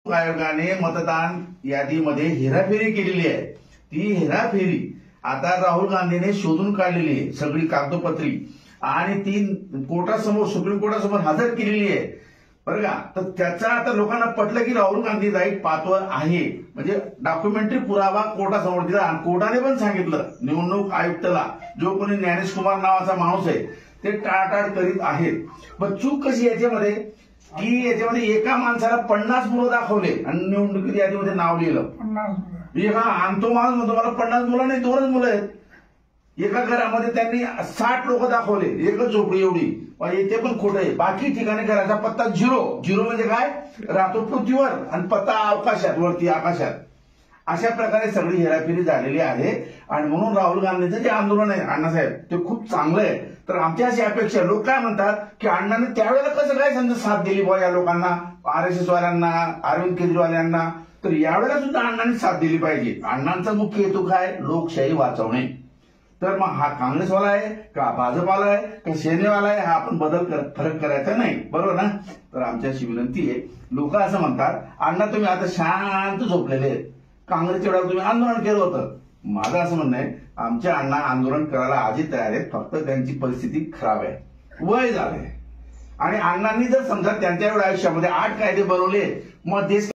आयोगाने मतदान यादीमध्ये हेराफेरी केलेली आहे। ती हेराफेरी आता राहुल गांधीने शोधून काढलेली आहे, सगळी कागदपत्री, आणि ती कोर्टासमोर, सुप्रीम कोर्टासमोर हजर केलेली आहे बरं का। तर त्याचा आता लोकांना पटलं की राहुल गांधी राईट पाथवर आहे, म्हणजे डॉक्युमेंटरी पुरावा कोर्टासमोर दिला। आणि कोर्टाने पण सांगितलं निवडणूक आयुक्ताला, जो कोणी ज्ञानेश कुमार नावाचा माणूस आहे ते टाळाटाळ करीत आहेत। पण चूक कशी याच्यामध्ये की याच्यामध्ये एका माणसाला 50 मुलं दाखवले आणि निवडणुकीत यादीमध्ये नाव लिहिलं 50। आणि तो माणूस म्हणतो मला 50 मुलं नाही, 2च मुलं आहेत। एका घरामध्ये त्यांनी 60 लोक दाखवले, एकच झोपडी एवढी, ते पण खोटं आहे। बाकी ठिकाणी घराचा पत्ता 0 म्हणजे काय, राहतो पृथ्वीवर आणि पत्ता अवकाशात, वरती आकाशात। अशा प्रकारे सगळी हेराफेरी झालेली आहे। आणि म्हणून राहुल गांधींचं जे आंदोलन आहे अण्णासाहेब, ते खूप चांगलं आहे। तर आमची अशी अपेक्षा, लोक काय म्हणतात की अण्णांनी त्यावेळेला कसं काय समजा साथ दिली बा या लोकांना, RSS वाल्यांना, अरविंद केजरीवाल यांना, तर यावेळेला सुद्धा अण्णांनी साथ दिली पाहिजे। अण्णांचा मुख्य हेतू काय, लोकशाही वाचवणे। तर मग हा काँग्रेसवाला आहे का भाजपाला आहे का सेनेवाला आहे, हा आपण फरक करायचा नाही, बरोबर ना। तर आमची अशी विनंती आहे, लोक असं म्हणतात अण्णा तुम्ही आता शांत झोपलेले आहेत, काँग्रेसच्या वेळेला तुम्ही आंदोलन केलं होतं। माझं असं म्हणणं आहे, आमचे अण्णा आंदोलन करायला आजही तयार आहेत, फक्त त्यांची परिस्थिती खराब आहे, वय झालंय। आणि अण्णांनी जर समजा त्यांच्या आयुष्यामध्ये 8 कायदे बनवले, मग देश